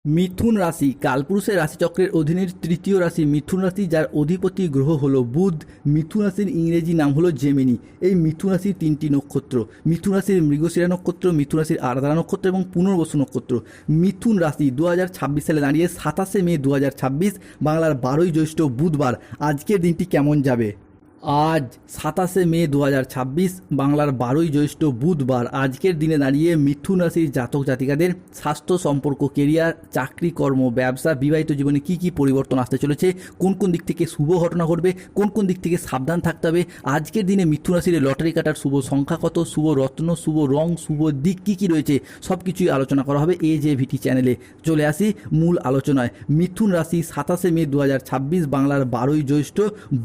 মিথুন রাশি কালপুরুষের রাশিচক্রের অধীনের তৃতীয় রাশি মিথুন রাশি, যার অধিপতি গ্রহ হলো বুধ। মিথুন রাশির ইংরেজি নাম হলো জেমিনি। এই মিথুন রাশির তিনটি নক্ষত্র: মিথুন রাশির মৃগশিরা নক্ষত্র, মিথুন রাশির আরাধনা নক্ষত্র এবং পুনর্বসু নক্ষত্র। মিথুন রাশি 2026 সালে দাঁড়িয়ে 27 মে 2026, বাংলার 12ই জ্যৈষ্ঠ, বুধবার। আজকের দিনটি কেমন যাবে? আজ 27 মে 2026, বাংলার 12ই জ্যৈষ্ঠ, বুধবার। আজকের দিনে দাঁড়িয়ে মিথুন রাশির জাতক জাতিকাদের স্বাস্থ্য, সম্পর্ক, কেরিয়ার, চাকরি, কর্ম, ব্যবসা, বিবাহিত জীবনে কি কি পরিবর্তন আসতে চলেছে, কোন কোন দিক থেকে শুভ ঘটনা ঘটবে, কোন কোন দিক থেকে সাবধান থাকতে হবে, আজকের দিনে মিথুন রাশির লটারি কাটার শুভ সংখ্যা কত, শুভ রত্ন, শুভ রং, শুভ দিক কী কী রয়েছে, সব কিছুই আলোচনা করা হবে AJVT চ্যানেলে। চলে আসি মূল আলোচনায়। মিথুন রাশি 27 মে 2026, বাংলার 12ই জ্যৈষ্ঠ,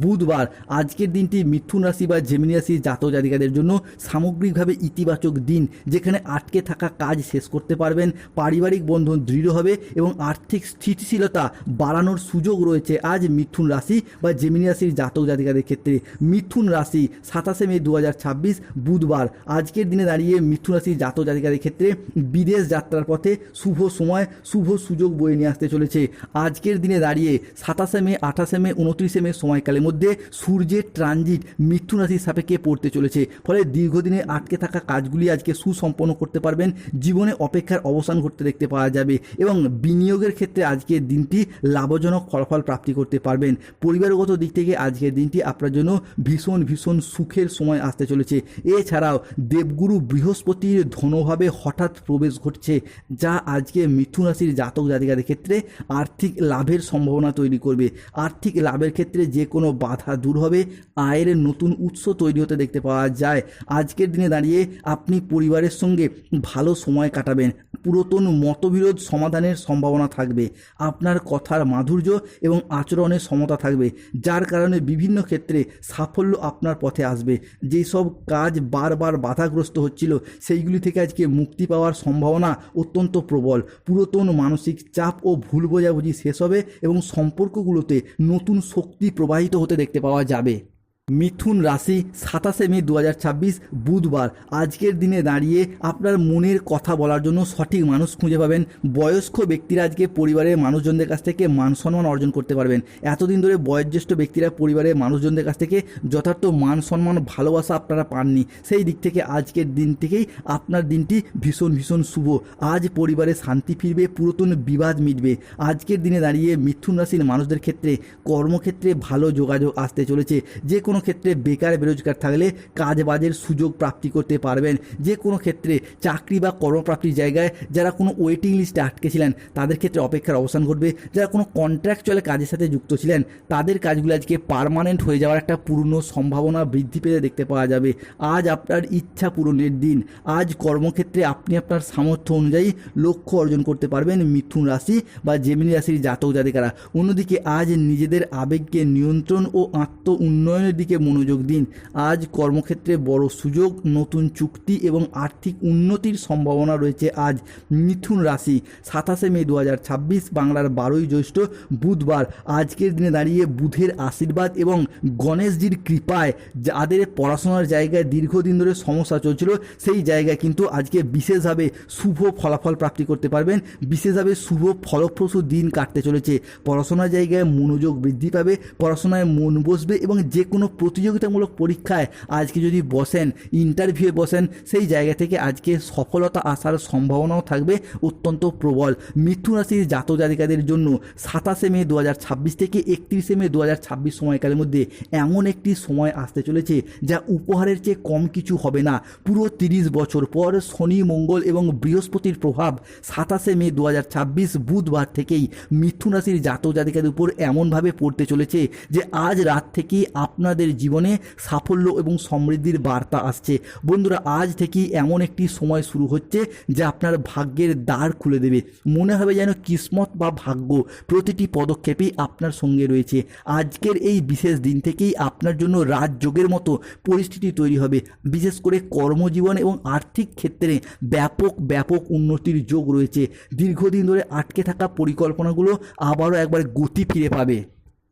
বুধবার। আজকের দিনটি মিথুন রাশি বা জেমিনি রাশির জাতক জাতিকাদের জন্য সামগ্রিকভাবে ইতিবাচক দিন, যেখানে আটকে থাকা কাজ শেষ করতে পারবেন, পারিবারিক বন্ধন দৃঢ় হবে এবং আর্থিক স্থিতিশীলতা বাড়ানোর সুযোগ রয়েছে আজ মিথুন রাশি বা জেমিনি রাশির জাতক জাতিকাদের ক্ষেত্রে। মিথুন রাশি 27 মে 2026, বুধবার। আজকের দিনে দাঁড়িয়ে মিথুন রাশির জাতক জাতিকাদের ক্ষেত্রে বিদেশ যাত্রার পথে শুভ সময়, শুভ সুযোগ বয়ে নিয়ে আসতে চলেছে। আজকের দিনে দাঁড়িয়ে 27 মে, 28 মে, 29 মে সময়কালের মধ্যে সূর্যের ট্রানজিট মিথুন রাশির সাপেক্ষে পড়তে চলেছে। ফলে দীর্ঘদিনে আটকে থাকা কাজগুলি আজকে সুসম্পন্ন করতে পারবেন, জীবনে অপেক্ষার অবসান ঘটতে দেখতে পাওয়া যাবে এবং বিনিয়োগের ক্ষেত্রে আজকের দিনটি লাভজনক ফলাফল প্রাপ্তি করতে পারবেন। পরিবারগত দিক থেকে আজকের দিনটি আপনার জন্য ভীষণ ভীষণ সুখের সময় আসতে চলেছে। এছাড়াও দেবগুরু বৃহস্পতির ধনভাবে হঠাৎ প্রবেশ ঘটছে, যা আজকে মিথুন রাশির জাতক জাতিকাদের ক্ষেত্রে আর্থিক লাভের সম্ভাবনা তৈরি করবে। আর্থিক লাভের ক্ষেত্রে যে কোনো বাধা দূর হবে, আয়ের নতুন উৎস তৈরি হতে দেখতে পাওয়া যায়। আজকের দিনে দাঁড়িয়ে আপনি পরিবারের সঙ্গে ভালো সময় কাটাবেন, পুরাতন মতবিরোধ সমাধানের সম্ভাবনা থাকবে, আপনার কথার মাধুর্য এবং আচরণের সমতা থাকবে, যার কারণে বিভিন্ন ক্ষেত্রে সাফল্য আপনার পথে আসবে। যেসব কাজ বারবার বাধাগ্রস্ত হচ্ছিল, সেইগুলি থেকে আজকে মুক্তি পাওয়ার সম্ভাবনা অত্যন্ত প্রবল। পুরাতন মানসিক চাপ ও ভুল বোঝাবুঝি শেষ হবে এবং সম্পর্কগুলোতে নতুন শক্তি প্রবাহিত হতে দেখতে পাওয়া যাবে। মিথুন রাশি 27 মে 2026, বুধবার। আজকের দিনে দাঁড়িয়ে আপনার মনের কথা বলার জন্য সঠিক মানুষ খুঁজে পাবেন। বয়স্ক ব্যক্তিরা আজকে পরিবারের মানুষজনদের কাছ থেকে মান সম্মান অর্জন করতে পারবেন। এতদিন ধরে বয়োজ্যেষ্ঠ ব্যক্তিরা পরিবারের মানুষজনদের কাছ থেকে যথার্থ মান সম্মান, ভালোবাসা আপনারা পাননি। সেই দিক থেকে আজকের দিন থেকেই আপনার দিনটি ভীষণ ভীষণ শুভ। আজ পরিবারে শান্তি ফিরবে, পুরাতন বিবাদ মিটবে। আজকের দিনে দাঁড়িয়ে মিথুন রাশির মানুষদের ক্ষেত্রে কর্মক্ষেত্রে ভালো যোগাযোগ আসতে চলেছে। যে কোনো ক্ষেত্রে বেকার বেরোজগার থাকলে কাজ বাজের সুযোগ প্রাপ্তি করতে পারবেন। যে কোনো ক্ষেত্রে চাকরি বা কর্মপ্রাপ্তির জায়গায় যারা কোনো ওয়েটিং লিস্টে আটকে ছিলেন, তাদের ক্ষেত্রে অপেক্ষার অবসান ঘটবে। যারা কোনো কন্ট্রাকচুয়াল কাজের সাথে যুক্ত ছিলেন, তাদের কাজগুলো আজকে পার্মানেন্ট হয়ে যাওয়ার একটা পূর্ণ সম্ভাবনা বৃদ্ধি পেতে দেখতে পাওয়া যাবে। আজ আপনার ইচ্ছা পূরণের দিন। আজ কর্মক্ষেত্রে আপনি আপনার সামর্থ্য অনুযায়ী লক্ষ্য অর্জন করতে পারবেন মিথুন রাশি বা জেমিনি রাশির জাতক জাতিকারা। অন্যদিকে আজ নিজেদের আবেগকে নিয়ন্ত্রণ ও আত্ম উন্নয়নের দিকে মনোযোগ দিন। আজ কর্মক্ষেত্রে বড় সুযোগ, নতুন চুক্তি এবং আর্থিক উন্নতির সম্ভাবনা রয়েছে আজ। মিথুন রাশি 27 মে 2026, বাংলার 12ই জ্যৈষ্ঠ, বুধবার। আজকের দিনে দাঁড়িয়ে বুধের আশীর্বাদ এবং গণেশজির কৃপায় যাদের পড়াশোনার জায়গায় দীর্ঘদিন ধরে সমস্যা চলছিল, সেই জায়গায় কিন্তু আজকে বিশেষভাবে শুভ ফলাফল প্রাপ্তি করতে পারবেন। বিশেষভাবে শুভ ফলপ্রসূ দিন কাটতে চলেছে। পড়াশোনার জায়গায় মনোযোগ বৃদ্ধি পাবে, পড়াশোনায় মন বসবে এবং যে কোনো প্রতিযোগিতামূলক পরীক্ষায় আজকে যদি বসেন, ইন্টারভিউয়ে বসেন, সেই জায়গা থেকে আজকে সফলতা আসার সম্ভাবনাও থাকবে অত্যন্ত প্রবল। মিথুন রাশির জাতক জাতিকাদের জন্য 27 মে 2026 থেকে 31 মে 2026 সময়কালের মধ্যে এমন একটি সময় আসতে চলেছে যা উপহারের চেয়ে কম কিছু হবে না। পুরো 30 বছর পর শনি, মঙ্গল এবং বৃহস্পতির প্রভাব 27 মে 2026, বুধবার থেকেই মিথুন রাশির জাতক জাতিকাদের উপর এমনভাবে পড়তে চলেছে যে আজ রাত থেকেই আপনাদের জীবনে সাফল্য এবং সমৃদ্ধির বার্তা আসছে। বন্ধুরা, আজ থেকেই এমন একটি সময় শুরু হচ্ছে যা আপনার ভাগ্যের দ্বার খুলে দেবে। মনে হবে যেন কিসমত বা ভাগ্য প্রতিটি পদক্ষেপেই আপনার সঙ্গে রয়েছে। আজকের এই বিশেষ দিন থেকেই আপনার জন্য রাজযোগের মতো পরিস্থিতি তৈরি হবে। বিশেষ করে কর্মজীবন এবং আর্থিক ক্ষেত্রে ব্যাপক ব্যাপক উন্নতির যোগ রয়েছে। দীর্ঘদিন ধরে আটকে থাকা পরিকল্পনাগুলো আবারও একবার গতি ফিরে পাবে।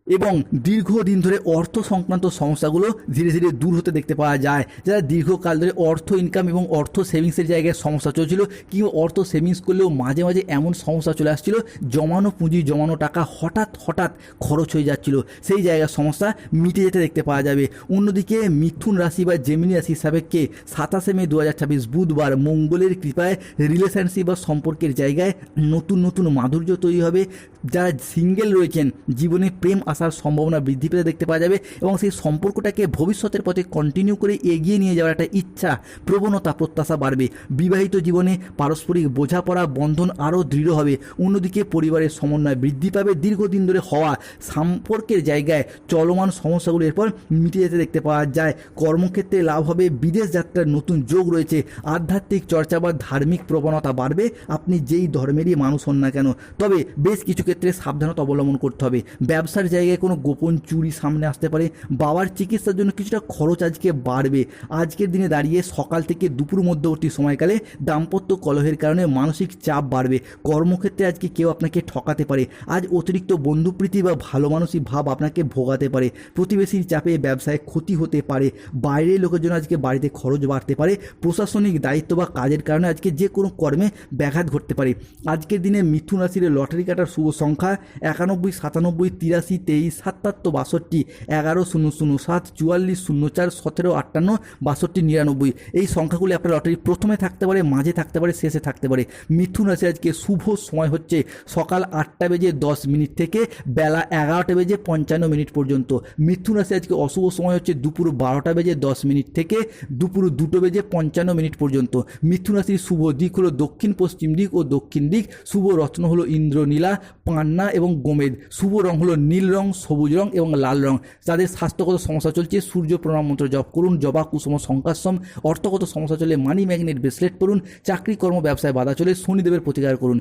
এবং দীর্ঘদিন ধরে অর্থ সংক্রান্ত সমস্যাগুলো ধীরে ধীরে দূর হতে দেখতে পাওয়া যায়। যারা দীর্ঘকাল ধরে অর্থ ইনকাম এবং অর্থ সেভিংসের জায়গায় সমস্যা চলছিল, কিংবা অর্থ সেভিংস করলেও মাঝে মাঝে এমন সমস্যা চলে আসছিল, জমানো পুঁজি জমানো টাকা হঠাৎ হঠাৎ খরচ হয়ে যাচ্ছিল, সেই জায়গার সমস্যা মিটে যেতে দেখতে পাওয়া যাবে। অন্যদিকে মিথুন রাশি বা জেমিনি রাশির সাপেক্ষে 27 মে 2026 বুধবার মঙ্গলের কৃপায় রিলেশনশিপ বা সম্পর্কের জায়গায় নতুন নতুন মাধুর্য তৈরি হবে। যারা সিঙ্গেল রয়েছেন, জীবনে প্রেম আসার সম্ভাবনা বৃদ্ধি পেতে দেখতে পাওয়া যাবে, এবং সেই সম্পর্কটাকে ভবিষ্যতের পথে কন্টিনিউ করে এগিয়ে নিয়ে যাওয়ার একটা ইচ্ছা, প্রবণতা, প্রত্যাশা বাড়বে। বিবাহিত জীবনে পারস্পরিক বোঝাপড়া বন্ধন আরও দৃঢ় হবে। অন্যদিকে পরিবারের সমন্বয় বৃদ্ধি পাবে। দীর্ঘদিন ধরে হওয়া সম্পর্কের জায়গায় চলমান সমস্যাগুলো এরপর মিটে যেতে দেখতে পাওয়া যায়। কর্মক্ষেত্রে লাভ হবে। বিদেশ যাত্রার নতুন যোগ রয়েছে। আধ্যাত্মিক চর্চা বা ধার্মিক প্রবণতা বাড়বে, আপনি যেই ধর্মেরই মানুষ হন না কেন। তবে বেশ কিছু ক্ষেত্রে সাবধানতা অবলম্বন করতে হবে। ব্যবসার জায়গায় কোনো গোপন চুরি সামনে আসতে পারে। বাবার চিকিৎসার জন্য কিছুটা খরচ আজকে বাড়বে। আজকের দিনে দাঁড়িয়ে সকাল থেকে দুপুর মধ্যবর্তী সময়কালে দাম্পত্য কলহের কারণে মানসিক চাপ বাড়বে। কর্মক্ষেত্রে আজকে কেউ আপনাকে ঠকাতে পারে। আজ অতিরিক্ত বন্ধুপ্রীতি বা ভালো মানসিক ভাব আপনাকে ভোগাতে পারে। প্রতিবেশীর চাপে ব্যবসায় ক্ষতি হতে পারে। বাইরের লোকের জন্য আজকে বাড়িতে খরচ বাড়তে পারে। প্রশাসনিক দায়িত্ব বা কাজের কারণে আজকে যে কোনো কর্মে ব্যাঘাত ঘটতে পারে। আজকের দিনে মিথুন রাশির লটারি কাটার শুভ সংখ্যা 91, 97, 83, 23, 77, 62, 11, 007, 44, 04, 17, 58, 62, 99। এই সংখ্যাগুলি আপনার লটারি প্রথমে থাকতে পারে, মাঝে থাকতে পারে, শেষে থাকতে পারে। মিথুন রাশি আজকে শুভ সময় হচ্ছে সকাল 8:10 থেকে বেলা 11:55 পর্যন্ত। মিথুন রাশি আজকে অশুভ সময় হচ্ছে দুপুর 12:10 থেকে দুপুর 2:55 পর্যন্ত। মিথুন রাশির শুভ দিক হলো দক্ষিণ পশ্চিম দিক ও দক্ষিণ দিক। শুভ রত্ন হলো ইন্দ্রনীলা, পান্না এবং গোমেদ। শুভ রং হলো নীল রং, সবুজ রং এবং লাল রং। যাদের স্বাস্থ্যগত সমস্যা চলছে সূর্য প্রণাম মন্ত্র জপ করুন। জবা কুসুম সংকাশম। অর্থগত সমস্যা চলে মানি ম্যাগনেট ব্রেসলেট পরুন। চাকরি কর্ম ব্যবসায় বাধা চলে শনিদেবের প্রতিকার করুন।